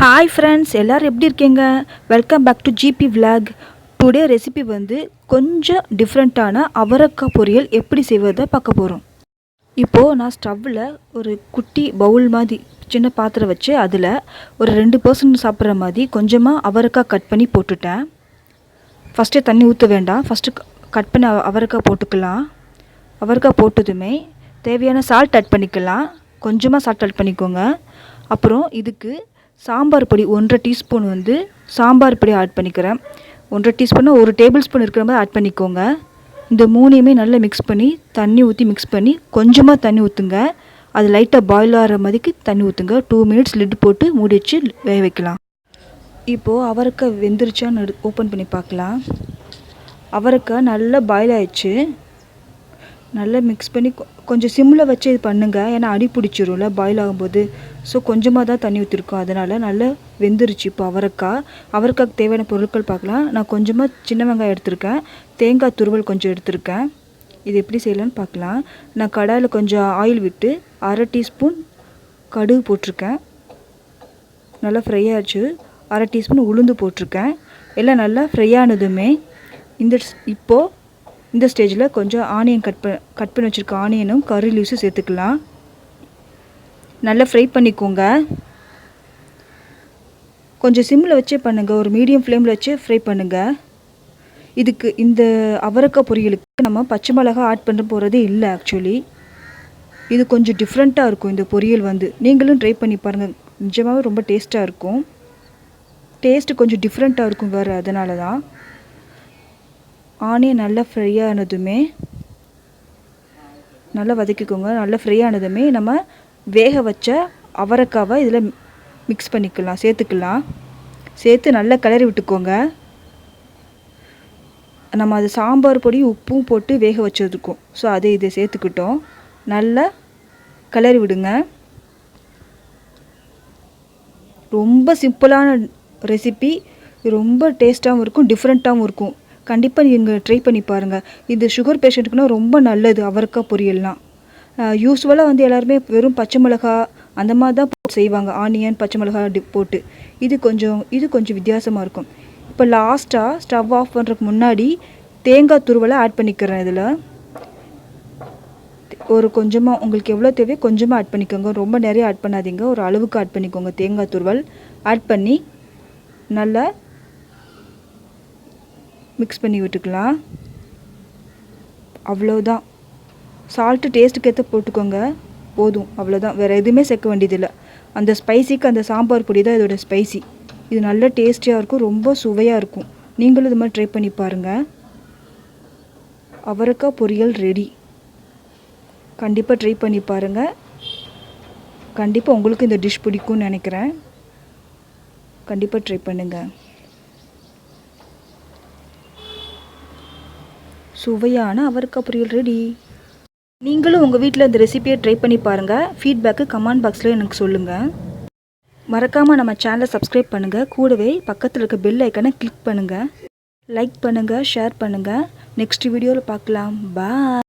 Hi friends, எல்லோரும் எப்படி இருக்கீங்க? Welcome back to GB vlog. Today recipe வந்து கொஞ்சம் டிஃப்ரெண்ட்டான அவரக்காய் பொரியல் எப்படி செய்வதை பார்க்க போகிறோம். இப்போது நான் ஸ்டவ்வில் ஒரு குட்டி பவுல் மாதிரி சின்ன பாத்திரம் வச்சு அதில் ஒரு 2% சாப்பிட்ற மாதிரி கொஞ்சமாக அவரக்காய் கட் பண்ணி போட்டுட்டேன். ஃபஸ்ட்டே தண்ணி ஊற்ற வேண்டாம், ஃபஸ்ட்டு கட் பண்ணி அவரக்காய் போட்டுக்கலாம். அவரக்காய் போட்டதுமே தேவையான சால்ட் ஆட் பண்ணிக்கலாம். கொஞ்சமாக சால்ட் ஆட் பண்ணிக்கோங்க. அப்புறம் இதுக்கு சாம்பார் பொடி 1.5 டீஸ்பூன் வந்து சாம்பார் பொடி ஆட் பண்ணிக்கிறேன். 1.5 டீஸ்பூன் 1 டேபிள் ஸ்பூன் இருக்கிற மாதிரி ஆட் பண்ணிக்கோங்க. இந்த மூணையுமே நல்லா மிக்ஸ் பண்ணி தண்ணி ஊற்றி மிக்ஸ் பண்ணி கொஞ்சமாக தண்ணி ஊற்றுங்க. அது லைட்டாக பாயில் ஆகிற மாதிரிக்கு தண்ணி ஊற்றுங்க. 2 மினிட்ஸ் லிட் போட்டு மூடி வச்சு வேக வைக்கலாம். இப்போது அவரைக்காய் வெந்துருச்சான்னு ஓப்பன் பண்ணி பார்க்கலாம். அவரைக்காய் நல்லா பாயில் ஆயிடுச்சு. நல்லா மிக்ஸ் பண்ணி கொஞ்சம் சிம்மில் வச்சு இது பண்ணுங்கள், ஏன்னா அடி பிடிச்சிரும்ல பாயில் ஆகும்போது. ஸோ கொஞ்சமாக தான் தண்ணி ஊற்றிருக்கோம், அதனால் நல்லா வெந்துருச்சு. இப்போ அவரைக்காய்க்கு தேவையான பொருட்கள் பார்க்கலாம். நான் கொஞ்சமாக சின்ன வெங்காயம் எடுத்திருக்கேன், தேங்காய் துருவல் கொஞ்சம் எடுத்திருக்கேன். இது எப்படி செய்யலான்னு பார்க்கலாம். நான் கடாயில் கொஞ்சம் ஆயில் விட்டு 1/2 டீஸ்பூன் கடுகு போட்டிருக்கேன். நல்லா ஃப்ரை ஆச்சு. 1/2 டீஸ்பூன் உளுந்து போட்டிருக்கேன். எல்லாம் நல்லா ஃப்ரை ஆனதுமே இப்போது இந்த ஸ்டேஜில் கொஞ்சம் ஆனியன் கட் பண்ணி வச்சுருக்க ஆனியனும் கறி லீவ்ஸும் சேர்த்துக்கலாம். நல்லா ஃப்ரை பண்ணிக்கோங்க. கொஞ்சம் சிம்மில் வச்சே பண்ணுங்கள், ஒரு மீடியம் ஃப்ளேமில் வச்சு ஃப்ரை பண்ணுங்கள். இதுக்கு இந்த அவரைக்காய் பொரியலுக்கு நம்ம பச்சை மிளகாய் ஆட் பண்ண போகிறதே இல்லை. ஆக்சுவலி இது கொஞ்சம் டிஃப்ரெண்ட்டாக இருக்கும். இந்த பொரியல் வந்து நீங்களும் ட்ரை பண்ணி பாருங்கள், நிஜமாகவே ரொம்ப டேஸ்ட்டாக இருக்கும். டேஸ்ட்டு கொஞ்சம் டிஃப்ரெண்ட்டாக இருக்கும் வேறு, அதனால தான். ஆனியன் நல்லா ஃப்ரை ஆனதுமே நல்லா வதக்கிக்கோங்க. நல்லா ஃப்ரை ஆனதுமே நம்ம வேக வச்ச அவரைக்காவை இதில் மிக்ஸ் பண்ணிக்கலாம், சேர்த்து நல்லா கிளறி விட்டுக்கோங்க. நம்ம அது சாம்பார் பொடி உப்பும் போட்டு வேக வச்சதுக்கும், ஸோ இதை சேர்த்துக்கிட்டோம். நல்லா கிளறி விடுங்க. ரொம்ப சிம்பிளான ரெசிபி, ரொம்ப டேஸ்ட்டாகவும் இருக்கும், டிஃப்ரெண்ட்டாகவும் இருக்கும். கண்டிப்பாக நீங்கள் ட்ரை பண்ணி பாருங்கள். இது சுகர் பேஷண்ட்டுக்குன்னா ரொம்ப நல்லது. அவரைக்காய் பொரியல்லாம் யூஸ்வலாக வந்து எல்லாருமே வெறும் பச்சை மிளகா அந்த மாதிரி தான் செய்வாங்க, ஆனியன் பச்சை மிளகா போட்டு. இது கொஞ்சம் வித்தியாசமாக இருக்கும். இப்போ லாஸ்ட்டாக ஸ்டவ் ஆஃப் பண்ணுறதுக்கு முன்னாடி தேங்காய் துருவலை ஆட் பண்ணிக்கிறேன். இதில் ஒரு கொஞ்சமாக உங்களுக்கு எவ்வளோ தேவையோ கொஞ்சமாக ஆட் பண்ணிக்கோங்க, ரொம்ப நிறைய ஆட் பண்ணாதீங்க, ஒரு அளவுக்கு ஆட் பண்ணிக்கோங்க. தேங்காய் துருவல் ஆட் பண்ணி நல்லா மிக்ஸ் பண்ணி விட்டுக்கலாம். அவ்வளோதான். சால்ட்டு டேஸ்ட்டுக்கு ஏற்ற போட்டுக்கோங்க, போதும். அவ்வளோதான், வேறு எதுவுமே சேர்க்க வேண்டியதில்லை. அந்த ஸ்பைசிக்கு அந்த சாம்பார் பொடி தான் இதோட ஸ்பைசி. இது நல்ல டேஸ்டியாக இருக்கும், ரொம்ப சுவையாக இருக்கும். நீங்களும் இது மாதிரி ட்ரை பண்ணி பாருங்கள். அவரைக்காய் பொரியல் ரெடி. கண்டிப்பாக ட்ரை பண்ணி பாருங்கள். கண்டிப்பாக உங்களுக்கு இந்த டிஷ் பிடிக்கும்னு நினைக்கிறேன். கண்டிப்பாக ட்ரை பண்ணுங்கள். சுவையான அவரைக்காய் பொரியல் ரெடி. நீங்களும் உங்கள் வீட்டில் இந்த ரெசிபியை ட்ரை பண்ணி பாருங்கள். ஃபீட்பேக்கு கமெண்ட் பாக்ஸில் எனக்கு சொல்லுங்கள். மறக்காமல் நம்ம சேனலை சப்ஸ்கிரைப் பண்ணுங்கள். கூடவே பக்கத்தில் இருக்க பெல் ஐக்கானை கிளிக் பண்ணுங்கள். லைக் பண்ணுங்கள், ஷேர் பண்ணுங்கள். நெக்ஸ்ட் வீடியோவில் பார்க்கலாம். பாய்.